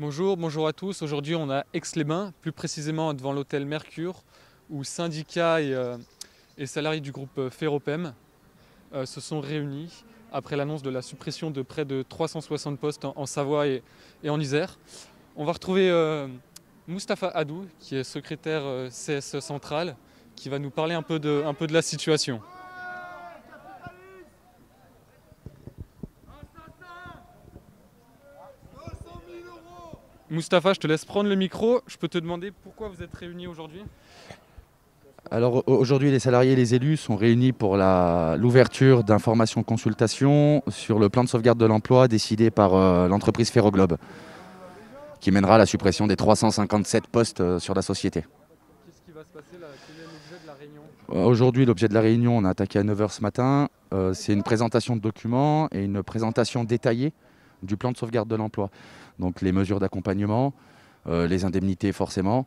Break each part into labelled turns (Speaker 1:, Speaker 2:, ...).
Speaker 1: Bonjour à tous. Aujourd'hui, on est à Aix-les-Bains, plus précisément devant l'hôtel Mercure, où syndicats et salariés du groupe Ferropem se sont réunis après l'annonce de la suppression de près de 360 postes en Savoie et en Isère. On va retrouver Mustapha Hadou, qui est secrétaire CS central, qui va nous parler un peu de la situation. Mustapha, je te laisse prendre le micro. Je peux te demander pourquoi vous êtes réunis aujourd'hui ?
Speaker 2: Alors aujourd'hui, les salariés et les élus sont réunis pour l'ouverture d'informations-consultations sur le plan de sauvegarde de l'emploi décidé par l'entreprise Ferroglobe, qui mènera à la suppression des 357 postes sur la société.
Speaker 1: Qu'est-ce qui va se passer là ? Quel est l'objet de la réunion ?
Speaker 2: Aujourd'hui, l'objet de la réunion, on a attaqué à 9 h ce matin. C'est une présentation de documents et une présentation détaillée du plan de sauvegarde de l'emploi. Donc les mesures d'accompagnement, les indemnités forcément.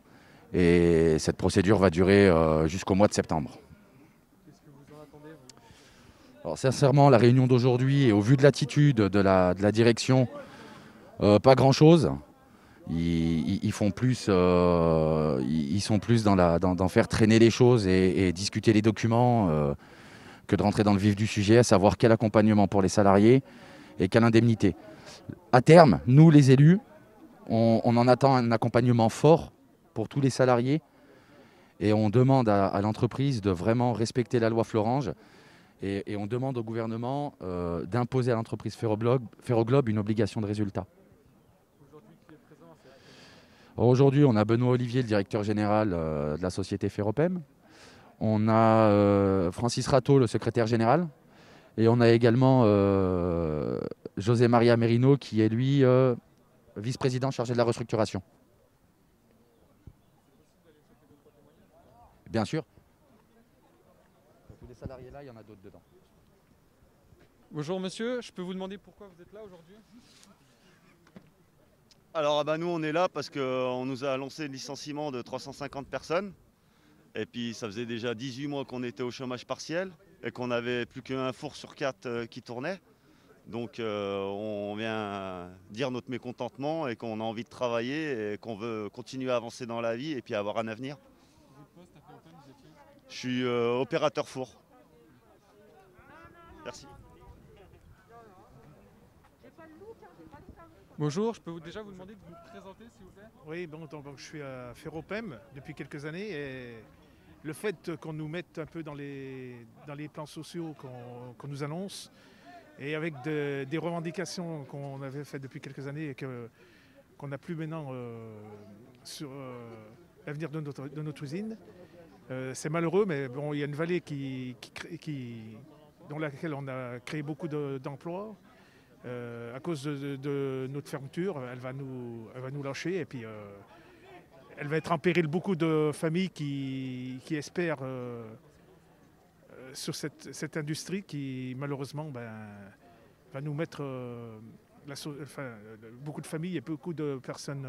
Speaker 2: Et cette procédure va durer jusqu'au mois de septembre.
Speaker 1: Qu'est-ce que vous en attendez, vous ?
Speaker 2: Alors sincèrement, la réunion d'aujourd'hui, et au vu de l'attitude de la direction, pas grand-chose. Ils font plus, ils sont plus dans faire traîner les choses et discuter les documents que de rentrer dans le vif du sujet, à savoir quel accompagnement pour les salariés et quelle indemnité. À terme, nous les élus, on en attend un accompagnement fort pour tous les salariés et on demande à l'entreprise de vraiment respecter la loi Florange et on demande au gouvernement d'imposer à l'entreprise Ferroglobe une obligation de résultat.
Speaker 1: Aujourd'hui, qui est présent à cette réunion ?
Speaker 2: Aujourd'hui, on a Benoît Olivier, le directeur général de la société Ferropem. On a Francis Rateau, le secrétaire général. Et on a également José Maria Merino, qui est lui vice-président chargé de la restructuration. Bien sûr. Tous les salariés là, il y en a d'autres dedans.
Speaker 1: Bonjour monsieur, je peux vous demander pourquoi vous êtes là aujourd'hui ?
Speaker 3: Alors nous on est là parce qu'on nous a annoncé le licenciement de 350 personnes. Et puis ça faisait déjà 18 mois qu'on était au chômage partiel et qu'on n'avait plus qu'un four sur 4 qui tournait. Donc on vient dire notre mécontentement et qu'on a envie de travailler et qu'on veut continuer à avancer dans la vie et puis avoir un avenir.
Speaker 1: Votre poste à Ferropem, vous étiez ?
Speaker 3: Je suis opérateur four. Merci.
Speaker 1: Bonjour, je peux déjà vous demander de vous présenter s'il vous plaît ?
Speaker 4: Oui, bon, donc, je suis à Ferropem depuis quelques années et le fait qu'on nous mette un peu dans les plans sociaux qu'on nous annonce et avec des revendications qu'on avait faites depuis quelques années et qu'on n'a plus maintenant sur l'avenir de notre usine, c'est malheureux, mais bon, il y a une vallée dans laquelle on a créé beaucoup d'emplois. À cause de notre fermeture, elle va nous lâcher et puis elle va être en péril beaucoup de familles qui espèrent sur cette industrie qui malheureusement va nous mettre beaucoup de familles et beaucoup de personnes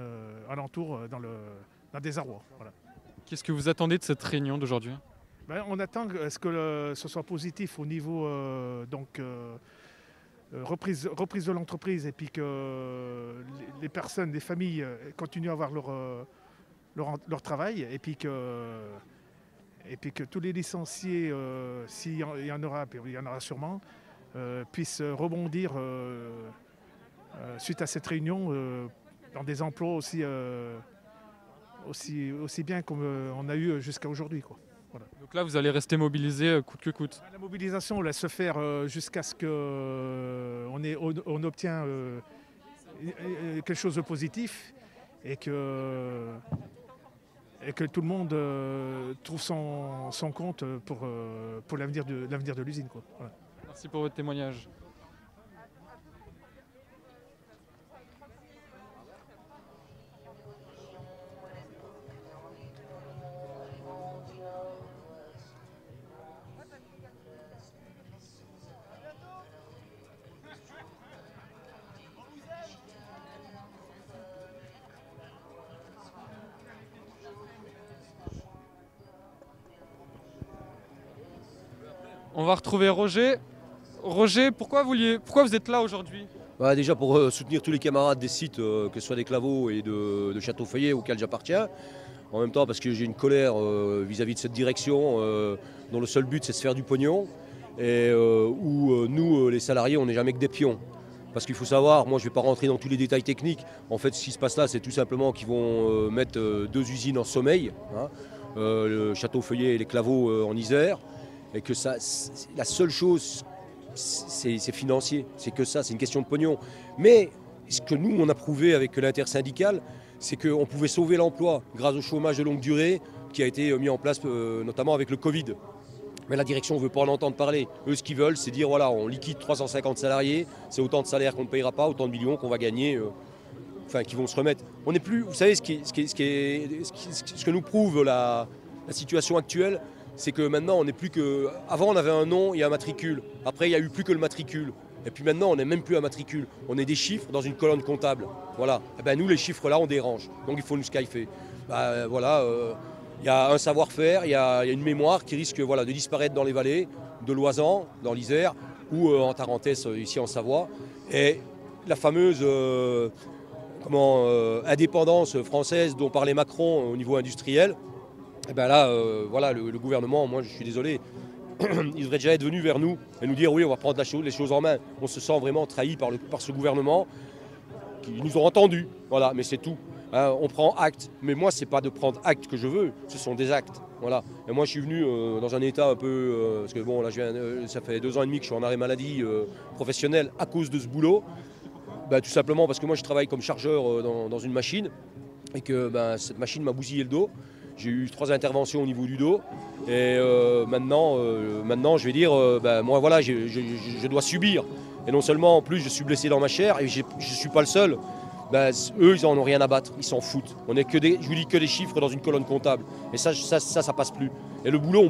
Speaker 4: alentour dans le désarroi. Voilà.
Speaker 1: Qu'est-ce que vous attendez de cette réunion d'aujourd'hui ?
Speaker 4: On attend à ce que ce soit positif au niveau reprise de l'entreprise et puis que les personnes, les familles continuent à avoir leur travail et puis que tous les licenciés, s'il y en aura, puis il y en aura sûrement, puissent rebondir suite à cette réunion dans des emplois aussi bien qu'on a eu jusqu'à aujourd'hui, quoi. Voilà.
Speaker 1: Donc là, vous allez rester mobilisé coûte que coûte.
Speaker 4: La mobilisation, on laisse se faire jusqu'à ce qu'on obtient quelque chose de positif et que tout le monde trouve son compte pour l'avenir de l'usine, quoi. Voilà.
Speaker 1: Merci pour votre témoignage. On va retrouver Roger. Roger, pourquoi vous êtes là aujourd'hui ?
Speaker 5: Bah, déjà pour soutenir tous les camarades des sites, que ce soit des Claveaux et de Château-Feuillet auxquels j'appartiens. En même temps parce que j'ai une colère vis-à-vis de cette direction dont le seul but c'est de se faire du pognon. Et où nous, les salariés, on n'est jamais que des pions. Parce qu'il faut savoir, moi je ne vais pas rentrer dans tous les détails techniques. En fait, ce qui se passe là, c'est tout simplement qu'ils vont mettre 2 usines en sommeil, hein, le Château-Feuillet et les Claveaux en Isère. Et que ça, la seule chose, c'est financier. C'est que ça, c'est une question de pognon. Mais ce que nous, on a prouvé avec l'intersyndicale, c'est qu'on pouvait sauver l'emploi grâce au chômage de longue durée qui a été mis en place notamment avec le Covid. Mais la direction ne veut pas en entendre parler. Eux, ce qu'ils veulent, c'est dire voilà, on liquide 350 salariés, c'est autant de salaires qu'on ne payera pas, autant de millions qu'on va gagner, qui vont se remettre. On n'est plus, vous savez, ce que nous prouve la situation actuelle, c'est que maintenant, on n'est plus que. Avant, on avait un nom et un matricule. Après, il n'y a eu plus que le matricule. Et puis maintenant, on n'est même plus un matricule. On est des chiffres dans une colonne comptable. Voilà. Et ben, nous, les chiffres là, on dérange. Donc, il faut nous skyfer. Voilà. Il y a un savoir-faire, il y a une mémoire qui risque de disparaître dans les vallées, de Loisan, dans l'Isère, ou en Tarentaise, ici en Savoie. Et la fameuse indépendance française dont parlait Macron au niveau industriel, et ben là, le gouvernement, moi je suis désolé, il devrait déjà être venu vers nous et nous dire oui, on va prendre les choses en main. On se sent vraiment trahi par ce gouvernement, qui nous ont entendus, voilà, mais c'est tout. On prend acte, mais moi c'est pas de prendre acte que je veux, ce sont des actes, voilà. Et moi je suis venu dans un état un peu, parce que bon là ça fait 2 ans et demi que je suis en arrêt maladie professionnel à cause de ce boulot, tout simplement parce que moi je travaille comme chargeur dans une machine et que cette machine m'a bousillé le dos. J'ai eu 3 interventions au niveau du dos et maintenant je vais dire, moi voilà, je dois subir. Et non seulement en plus je suis blessé dans ma chair et je suis pas le seul. Eux, ils n'en ont rien à battre, ils s'en foutent. On est je vous dis que des chiffres dans une colonne comptable. Et ça passe plus. Et le boulot,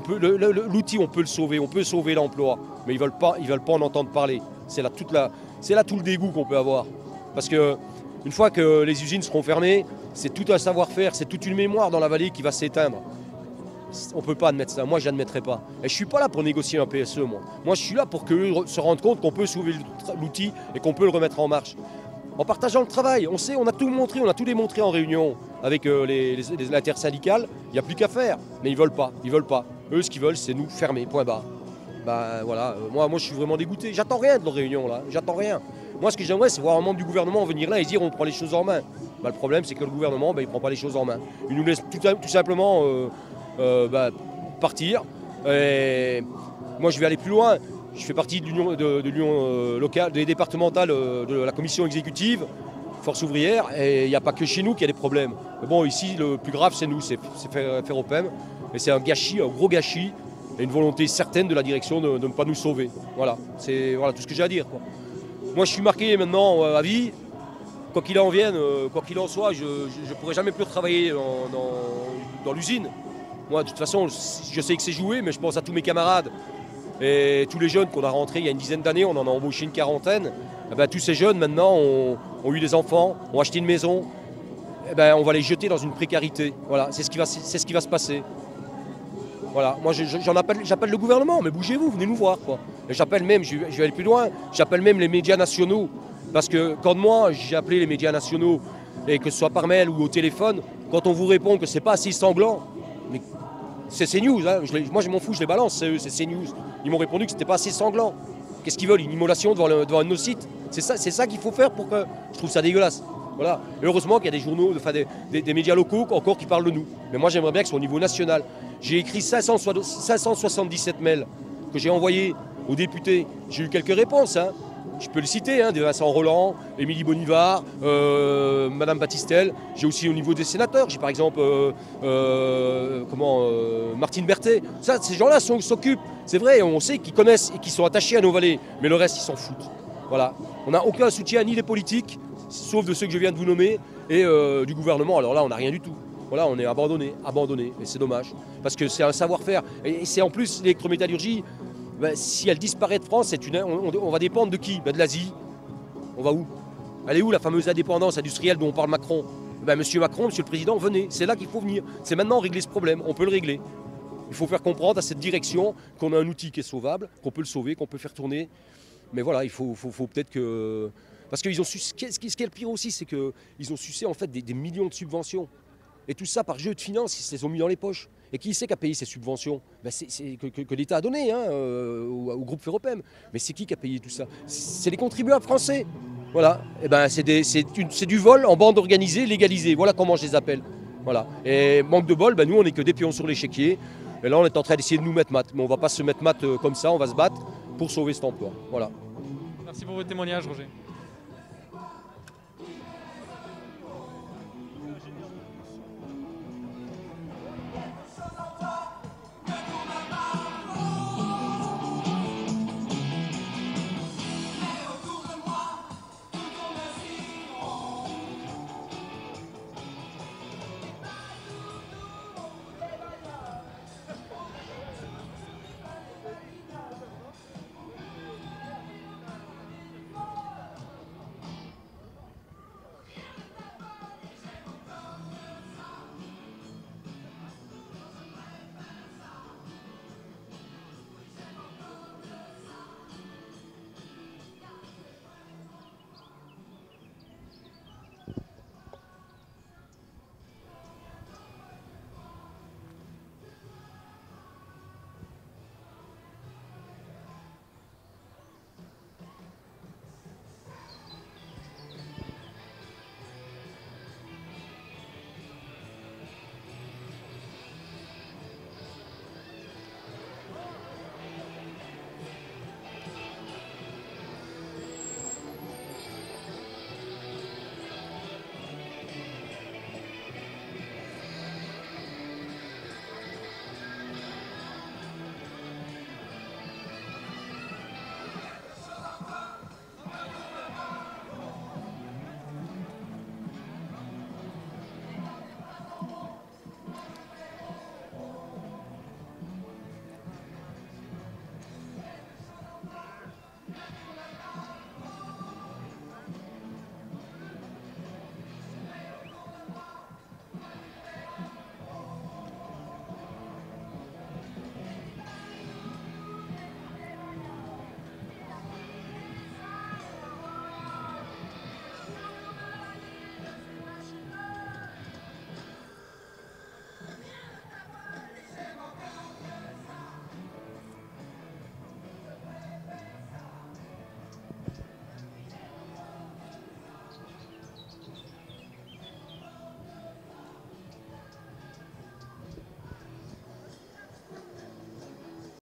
Speaker 5: l'outil, on peut le sauver, on peut sauver l'emploi. Mais ils veulent pas en entendre parler. C'est là tout le dégoût qu'on peut avoir. Parce que une fois que les usines seront fermées, c'est tout un savoir-faire, c'est toute une mémoire dans la vallée qui va s'éteindre. On ne peut pas admettre ça. Moi, je n'admettrai pas. Et je ne suis pas là pour négocier un PSE, moi. Moi, je suis là pour qu'eux se rendent compte qu'on peut sauver l'outil et qu'on peut le remettre en marche. En partageant le travail, on sait, on a tout montré, on a tout démontré en réunion avec l'intersyndicale. Il n'y a plus qu'à faire, mais ils veulent pas. Eux, ce qu'ils veulent, c'est nous fermer, point barre. Moi, je suis vraiment dégoûté. J'attends rien de leur réunion là, j'attends rien. Moi, ce que j'aimerais, c'est voir un membre du gouvernement venir là et dire on prend les choses en main. Le problème, c'est que le gouvernement, il ne prend pas les choses en main. Il nous laisse tout simplement partir. Et moi, je vais aller plus loin. Je fais partie de l'union locale, des départementales de la commission exécutive, Force ouvrière, et il n'y a pas que chez nous qu'il y a des problèmes. Mais bon, ici, le plus grave, c'est nous, c'est Ferropem. Et c'est un gâchis, un gros gâchis, et une volonté certaine de la direction de ne pas nous sauver. Voilà, c'est tout ce que j'ai à dire, quoi. Moi, je suis marqué maintenant à vie. Quoi qu'il en vienne, quoi qu'il en soit, je ne pourrai jamais plus retravailler dans l'usine. Moi, de toute façon, je sais que c'est joué, mais je pense à tous mes camarades. Et tous les jeunes qu'on a rentrés il y a une dizaine d'années, on en a embauché une quarantaine. Tous ces jeunes maintenant ont eu des enfants, ont acheté une maison. On va les jeter dans une précarité. Voilà, c'est ce qui va se passer. Voilà, moi j'appelle le gouvernement, mais bougez-vous, venez nous voir, quoi. Et j'appelle même, je vais aller plus loin, j'appelle même les médias nationaux. Parce que quand moi j'ai appelé les médias nationaux, et que ce soit par mail ou au téléphone, quand on vous répond que c'est pas assez sanglant, mais c'est CNews, hein. Moi je m'en fous, je les balance, c'est eux, c'est CNews. Ils m'ont répondu que c'était pas assez sanglant. Qu'est-ce qu'ils veulent? Une immolation devant un de nos sites? C'est ça qu'il faut faire pour que. Je trouve ça dégueulasse. Voilà. Et heureusement qu'il y a des journaux, des médias locaux encore qui parlent de nous. Mais moi j'aimerais bien que ce soit au niveau national. J'ai écrit 577 mails que j'ai envoyés aux députés. J'ai eu quelques réponses, hein. Je peux le citer, hein, de Vincent Rolland, Émilie Bonivard, Madame Battistel. J'ai aussi au niveau des sénateurs, j'ai par exemple Martine Berthet. Ça, ces gens-là s'occupent. C'est vrai, on sait qu'ils connaissent et qu'ils sont attachés à nos vallées, mais le reste, ils s'en foutent. Voilà. On n'a aucun soutien ni des politiques, sauf de ceux que je viens de vous nommer, et du gouvernement. Alors là, on n'a rien du tout. Voilà, on est abandonné, et c'est dommage. Parce que c'est un savoir-faire. Et c'est en plus l'électrométallurgie. Si elle disparaît de France, on va dépendre de qui? De l'Asie. On va où? Elle est où la fameuse indépendance industrielle dont on parle Macron? Monsieur Macron, monsieur le Président, venez. C'est là qu'il faut venir. C'est maintenant régler ce problème. On peut le régler. Il faut faire comprendre à cette direction qu'on a un outil qui est sauvable, qu'on peut le sauver, qu'on peut faire tourner. Mais voilà, il faut peut-être que... Parce qu'ils ont ce qui est le pire aussi, c'est qu'ils ont sucé en fait des millions de subventions. Et tout ça par jeu de finances, ils se les ont mis dans les poches. Et qui c'est qui a payé ces subventions? C'est que l'État a donné au groupe Ferropem. Mais c'est qui a payé tout ça? C'est les contribuables français. Voilà. Et c'est du vol en bande organisée, légalisée. Voilà comment je les appelle. Voilà. Et manque de bol, nous on n'est que des pions sur l'échiquier. Et là on est en train d'essayer de nous mettre mat. Mais on ne va pas se mettre mat comme ça, on va se battre pour sauver cet emploi. Voilà.
Speaker 1: Merci pour votre témoignage, Roger.